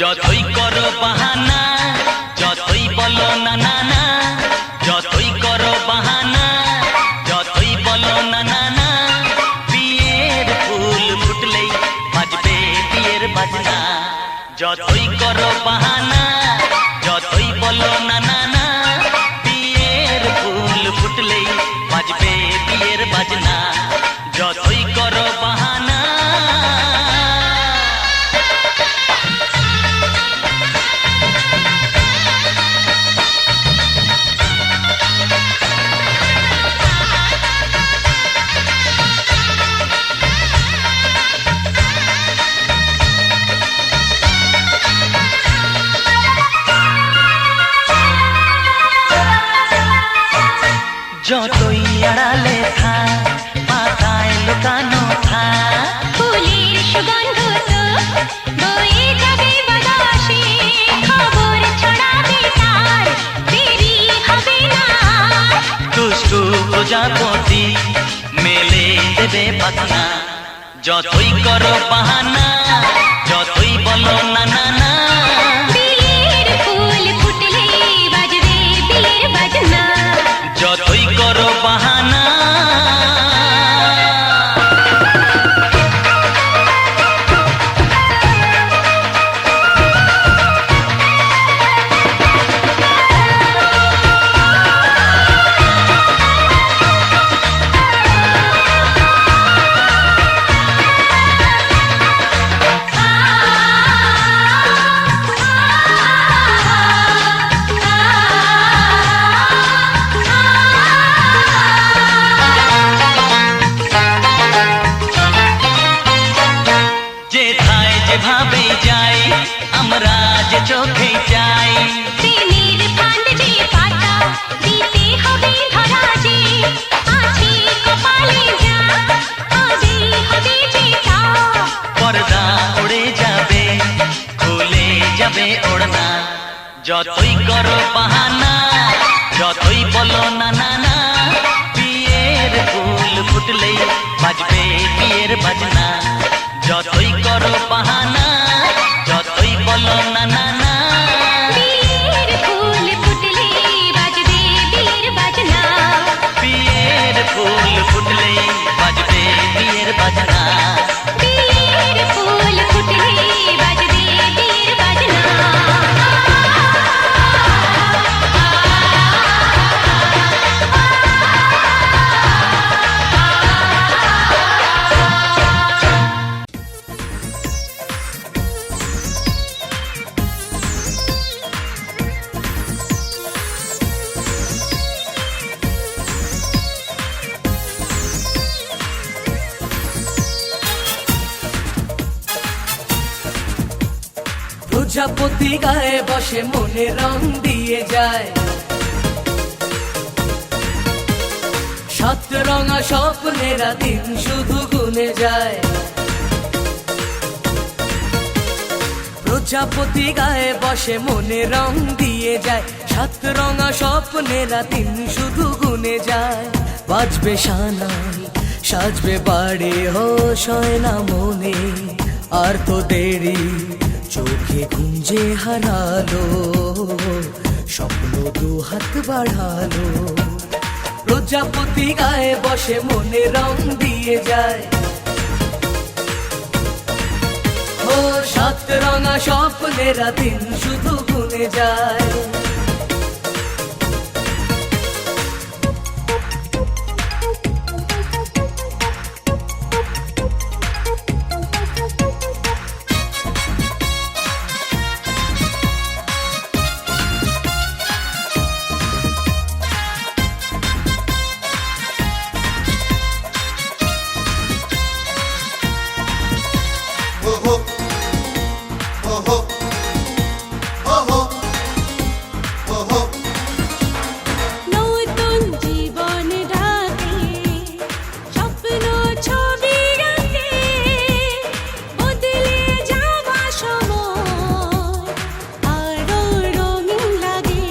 যতই করো বাহানা, যতই বলো না না না, যতই করো বাহানা, যতই বলো না না না, বিয়ের ফুল ফুটলেই বাজবে বিয়ের বাজনা। যতই করো বাহানা, যতই বলো না না না, বিয়ের ফুল ফুটলেই বাজবে বিয়ের বাজনা। যতই করো বাহানা। যতই আড়ালে থাক, পাতায় লুকানো থাক, ফুলের সুগন্ধ তো বয়ে যাবে বাতাসে, খবর ছড়াবে তার, দেরি হবে না। দুষ্টু প্রজাপতি মেলে দেবে পাখনা। যতই করো বাহানা, যতই বলো না না না, বিয়ের ফুল ফুটলেই বাজবে বিয়ের বাজনা। যতই করো বাহানা। যেথায় যেভাবে যাই, আমরা যে চোখে চাই, প্রেমের ফান্ড যে পাতা দিতে হবে ধরা যে, আছে কপালে যা হবে হবে যেটা। পর্দা উড়ে যাবে, খুলে যাবে ওড়না। যতই করো বাহানা, যতই বলো না না না, বিয়ের ফুল ফুটলেই বাজবে বিয়ের বাজনা। যতই করো বাহানা, যতই বলো না না না, বিয়ের ফুল ফুটলেই বাজবে বিয়ের বাজনা। বিয়ের ফুল ফুটলেই বাজবে বিয়ের বাজনা। বিয়ের ফুল ফুটলেই বাজবে বিয়ের বাজনা। প্রজাপতি গায়ে বসে মনে রং দিয়ে যায়, সাত রঙা স্বপ্নেরা দিন শুধু গুনে যায়। প্রজাপতি গায়ে বসে মনে রং দিয়ে যায়, সাত রঙা স্বপ্নেরা দিন শুধু গুনে যায়। বাজবে সানাই, সাজবে বাড়ি, হোশ হয় না মনে আর তো দেরি, চোখে গুঞ্জে হারালো স্বপ্ন দু হাত বাড়ালো। প্রজাপতি গায়ে বসে মনে রং দিয়ে যায়, ও সাত রঙা স্বপ্নেরা দিন শুধু গুনে যায়। নতুন জীবন ডাকে, স্বপ্ন ছবি আঁকে, বদলে যাওয়া সময় আরো রঙিন লাগে।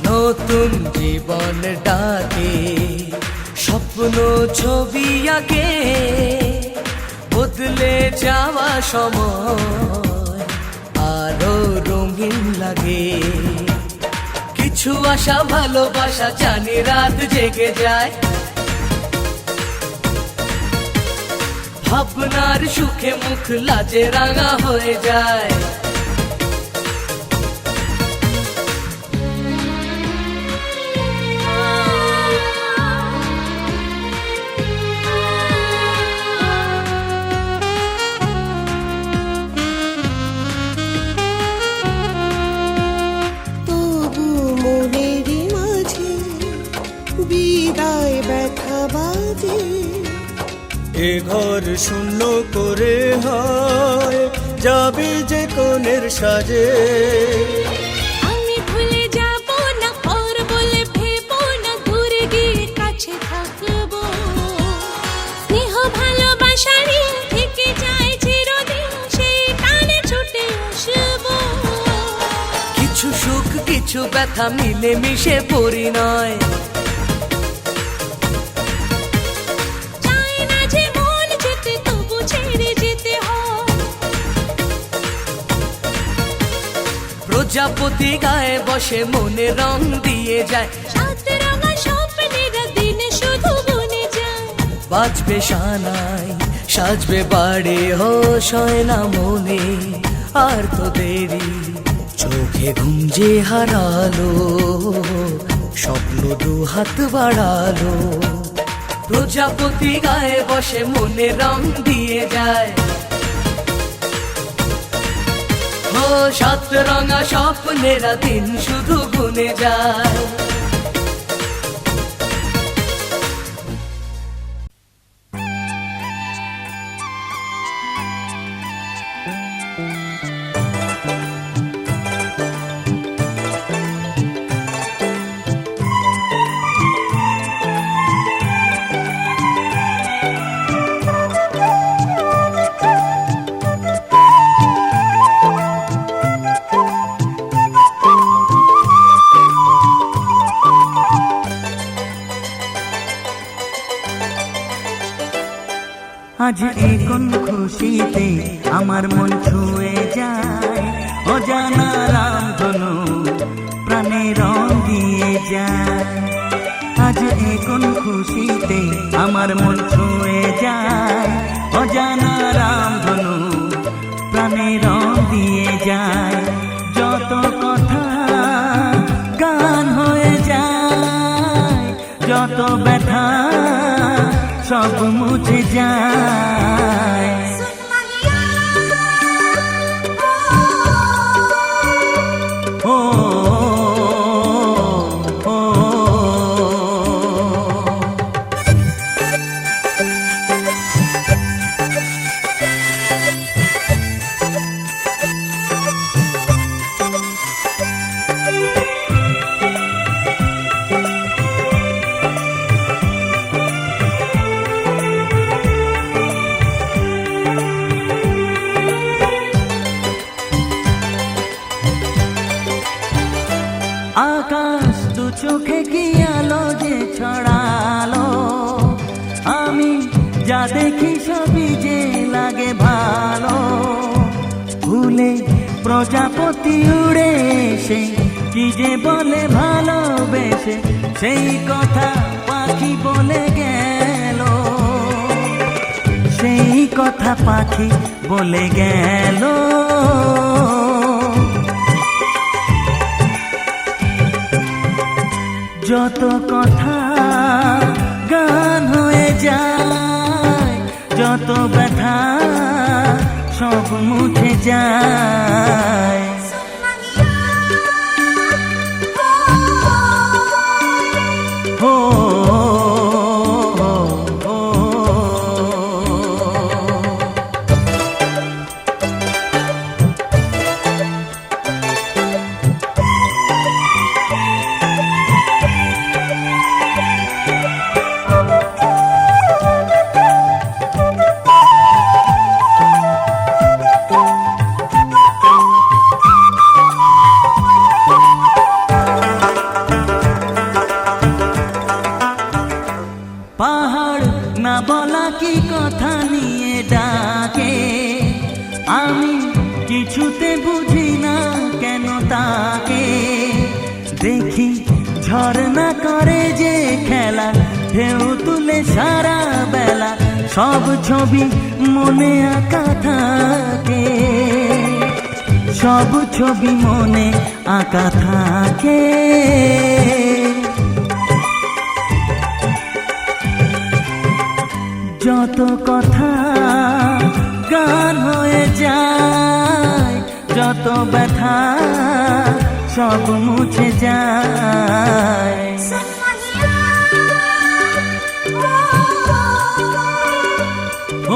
নতুন জীবন ডাকে, স্বপ্ন ছবি আঁকে, বদলে যাওয়া সময় আরো রঙিন লাগে। কিছু আশা ভালোবাসা জানি রাত জেগে যায়, ভাবনার সুখে মুখ লাজে রাঙা হয়ে যায়। তবু মনের মাঝে বিদায় ব্যথা বাজে। এ ঘর শূন্য করে হয় যাবে যে কোণের সাজে। আমি ভুলে যাব না পর বলে ভেবো না, দূরে গিয়ে কাছে থাকবো। স্নেহ ভালোবাসারই থেকে যায় চিরদিন, সেই টানে ছুটে আসবো। কিছু সুখ কিছু ব্যথা মিলে মিশে পরিণয়, চাই না যে মন যেতে, তবু ছেড়ে যেতে হয়। প্রজাপতি গায়ে বসে মনে রং দিয়ে যায়, সাত রঙা স্বপ্নেরা দিনে শুধু বনে যায়। বাজবে সানাই সাজবে বাড়ি, হোশ হয় না মনে আর তো দেরি। চোখে ঘুম যে হারালো, স্বপ্ন দু হাত বাড়ালো। প্রজাপতি গায়ে বসে মনে রং দিয়ে যায়, ও সাত রঙা স্বপ্নেরা দিন শুধু গুনে যায়। আজ এখন খুশিতে আমার মন ছুঁয়ে যায়, অজানা রামধনু প্রাণে রং দিয়ে যায়। আজ এখন খুশিতে আমার মন ছুঁয়ে যায়, অজানা রামধনু প্রাণে রং দিয়ে যায়। যত কথা গান হয়ে যায়, যত ব্যথা সব মুছে যায়। ও ও, ও, আকাশ দু চোখে কি আলো যে ছড়ালো, আমি যা দেখি সবই যে লাগে ভালো। ভুলে প্রজাপতি উড়ে এসে কি যে বলে ভালোবেসে, সেই কথা পাখি বলে গেল, সেই কথা পাখি বলে গেল। যত কথা গান হয়ে যায়, যত ব্যথা সব মুছে যায়। ও ও, ও, কি কথা নিয়ে ডাকে, আমি কিছুতে বুঝি না কেন তাকে। দেখি ঝর্ণা করে যে খেলা, ঢেউ তুলে সারা বেলা, সব ছবি মনে আঁকা থাকে, সব ছবি মনে আঁকা থাকে। যত কথা গান হয়ে যায়, যত ব্যথা সব মুছে যায়।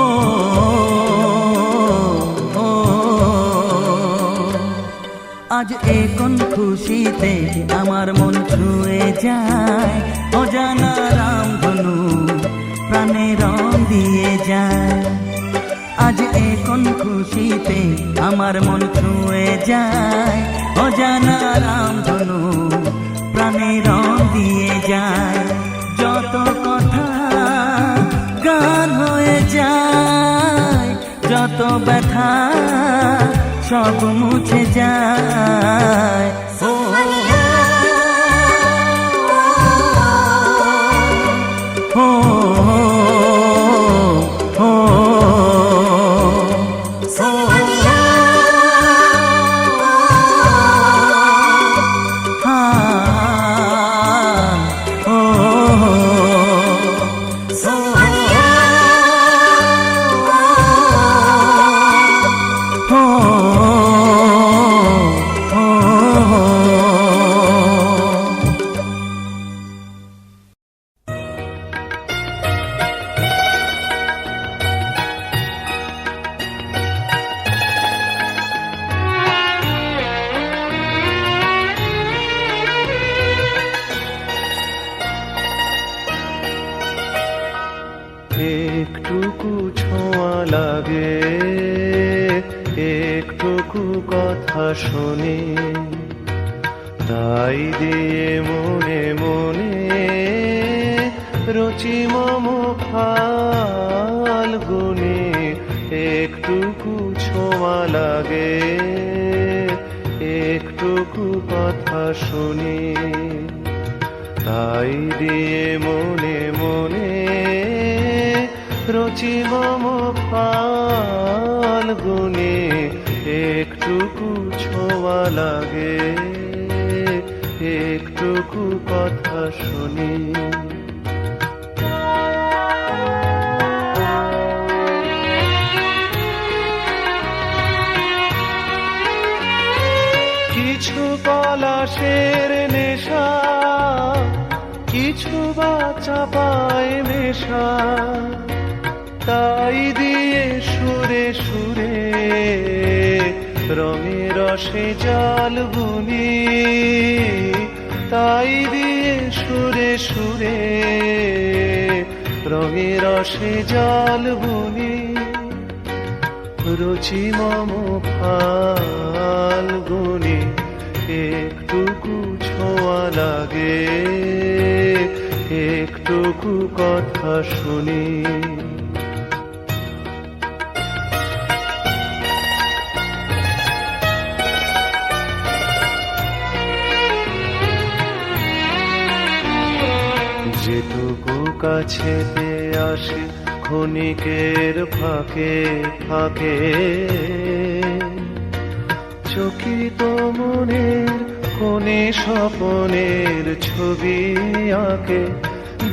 ও, ও, আজ এ কোন খুশিতে আমার মন ছুঁয়ে যায়, অজানা রামধনু প্রাণে রং দিয়ে যায়। আজ এ কোন খুশিতে আমার মন ছুঁয়ে যায়, অজানা রামধনু প্রাণে রং দিয়ে যায়। যত কথা গান হয়ে যায়, যত ব্যথা সব মুছে যায়। ও, ও, ও, একটুকু ছোঁয়া লাগে, একটুকু কথা শুনি, তাই দিয়ে মনে মনে রচি মম ফাল্গুনি। একটুকু ছোঁয়া লাগে, একটুকু কথা শুনি, তাই দিয়ে মনে মনে রচি মম ফাল্গুনি। একটুকু ছোঁয়া লাগে, একটুকু কথা শুনি। কিছু পলাশের নেশা, কিছু বা চাপায় মেশা, তাই দিয়ে সুরে সুরে রঙে রসে জল বুনি, তাই দিয়ে সুরে সুরে রঙে রসে জল বুনি। রুচি মম ফাল্গুনি, একটুকু ছোঁয়া লাগে, একটুকু কথা শুনি। যেটুকু কাছেতে আসে ক্ষণিকের ফাঁকে ফাঁকে, চকিত মনের কোণে স্বপনের ছবি আঁকে।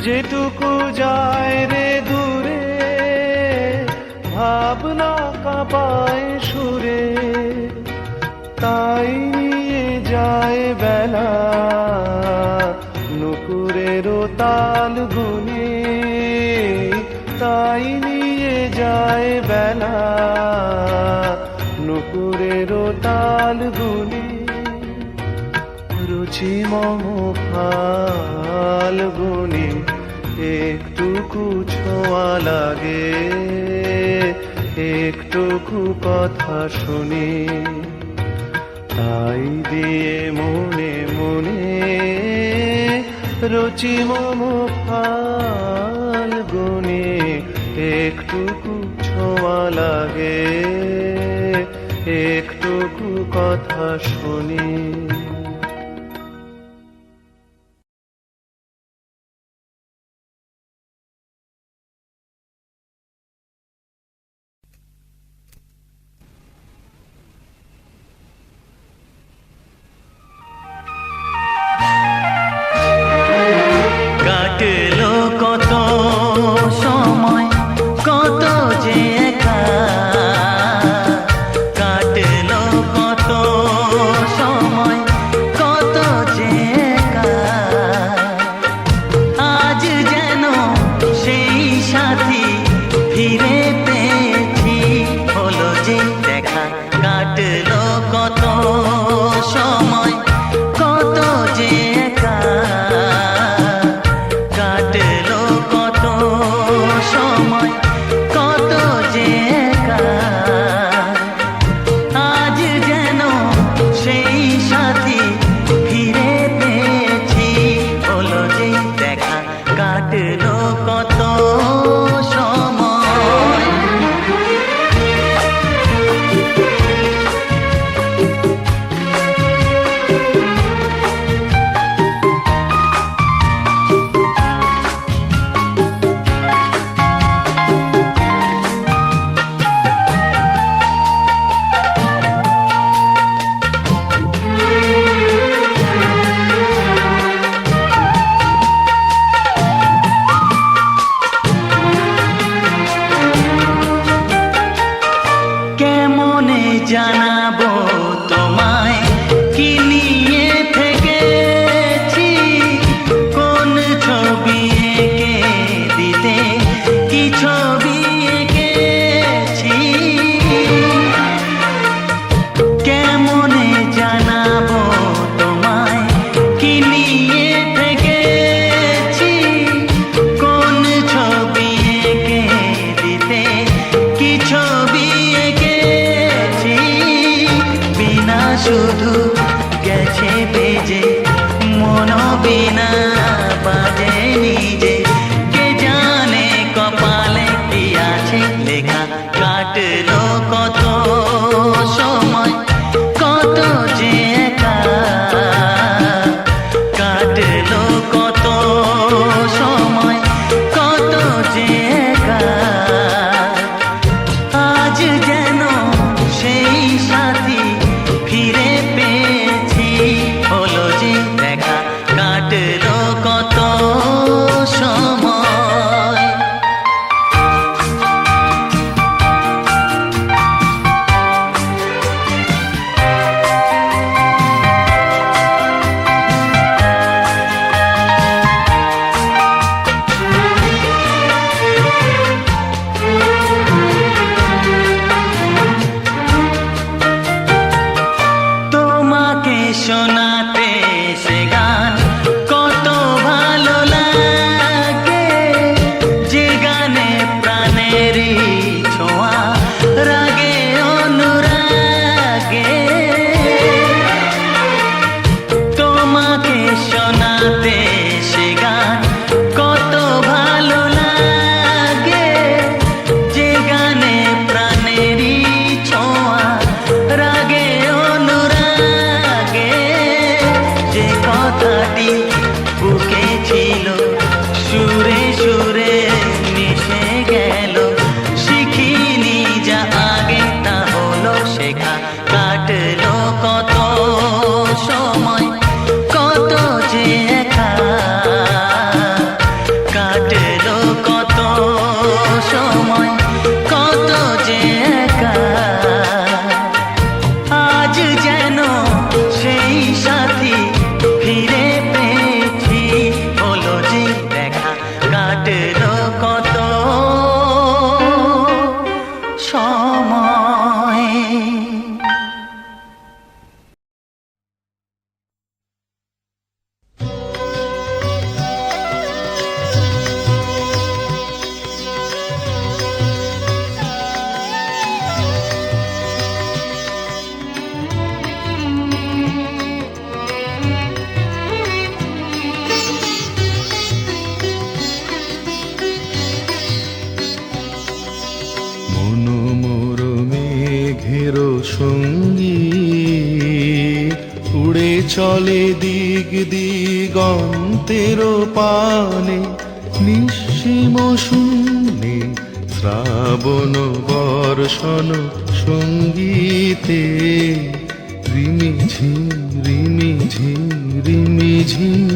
যেটুকু যায় রে দূরে, ভাবনা কাঁপায় সুরে, তাই নিয়ে যায় বেলা নুপুরের তাল গুনি, তাই নিয়ে যায় বেলা নুপুরের তাল গুনি। রুচি মম ফাল্গুনি, একটুকু ছোঁয়া লাগে, একটুকু কথা শুনি, তাই দিয়ে মনে মনে রচি মম ফাল্গুনি। একটুকু ছোঁয়া লাগে, একটুকু কথা শুনি। কাটলো কত সময়, কত যে একা, কাটলো কত সময়, কত যে একা। আজ যেন সেই সাথী ফিরে পেয়েছি, হলো যে দেখা। কাটলো কত সময়, কত যে একা, কাটলো কত সময়, কত যে একা। আজ যেন সেই সাথী ফিরে পেয়েছি, হলো যে দেখা। কাটলো কত সময়। কেমনে জানাবো তোমায় কি নিয়ে থেকেছি, কোন ছবি এঁকে দিতে, কি ছবি এঁকেছি। কেমনে জানাবো তোমায় কি নিয়ে থেকেছি, কোন ছবি এঁকে দিতে, কি ছবি এঁকেছি। বিনা শুধু গেছে বেজে, মন বিনা বাজে নিজে। কে জানে কপালে কি আছে লেখা। কাটলো কত সময়, কত যে একা, কাটলো কত সময়, কত যে একা। আজ যেন সেই সাথী ফিরে পেয়েছি, হলো যে দেখা। কাটলো কত সময়। তোমাকে শোনাতে সে গান কত ভালো লাগে, যে গানে প্রাণেরই ছোঁয়া রাগে অনুরাগে। তোমাকে শোনাতে সে গান কত ভালো লাগে, যে গানে প্রাণেরই ছোঁয়া রাগে অনুরাগে। যে কথাটি বুকে ছিল সুরে সুরে মিশে গেল, শিখিনি যা আগে তা হলো শেখা। কাটলো কত সময়, কত যে একা, কাটলো কত সময়, কত যে একা। আজ যেন সেই সাথী ফিরে পেয়েছি, হলো যে দেখা। কাটলো কত সময়। সঙ্গীত উড়ে চলে দিগ দিগন্তের পানে, নিঃসীম শূন্যে শ্রাবণ বর্ষণ সঙ্গীতে রিমিঝিম রিমিঝিম রিমিঝিম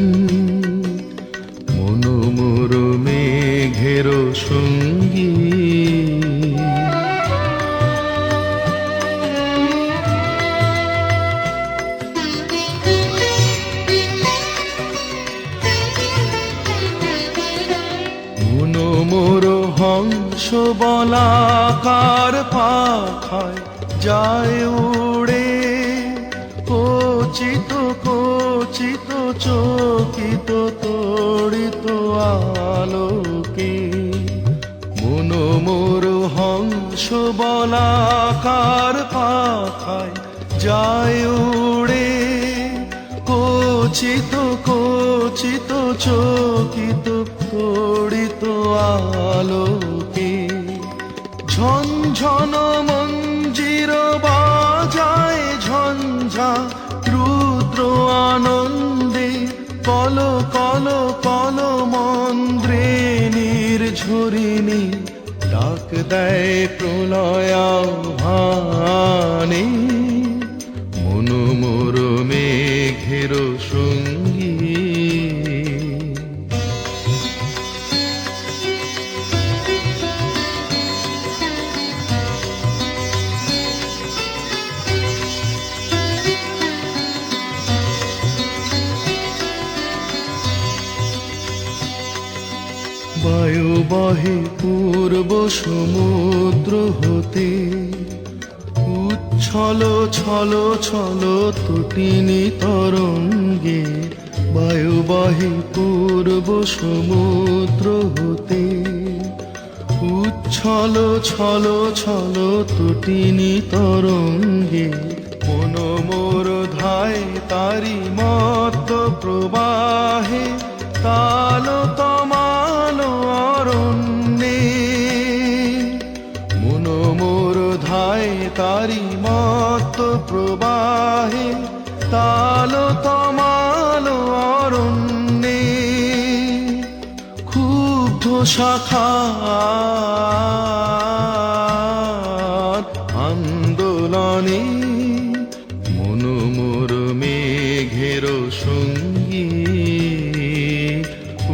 মনোমোর মেঘের সঙ্গীত। মনোমোর হংস বলাকার পাখায় যায় উড়ে, কচিত কচিত চকিত তড়িত আলোকে। মনোমোর হংস বলাকার পাখায় যায় উড়ে, কচিত কচিত চকিত তড়িত আলোকে। ঝনঝন মঞ্জির বাজায় ঝঞ্ঝা রুদ্র আনন্দে, কল কল কল মন্দ্রে নির্ঝরিণী ডাক দেয় প্রলয় আহ্বানে, মনোমোর মেঘের সঙ্গীত। বায়ু বহে পূর্ব সমুদ্র হতে, উচ্ছল ছল ছল তটিনী তরঙ্গে। বায়ু বহে পূর্ব সমুদ্র হতে, উচ্ছল ছল ছল তটিনী তরঙ্গে। মনোমোর ধায় তারি মত্ত প্রবাহে, তাল তমাল অরণ্যে। মনোমোর ধায় তারি মত্ত প্রবাহে, তাল তমাল অরণ্যে। ক্ষুব্ধ শাখার আন্দোলনে, মনোমোর মেঘের সঙ্গীত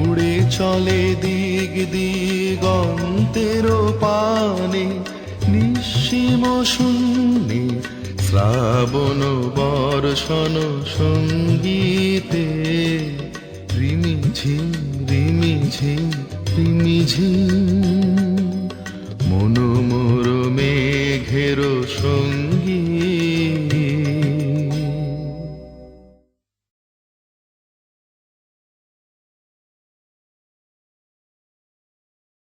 উড়ে চলে দিগ দিগন্তের পানে, নিঃসীম শূন্যে শ্রাবণ বর্ষণ সঙ্গীতে রিমিঝিম রিমিঝিম রিমিঝিম মনোমোর মেঘের সঙ্গীত।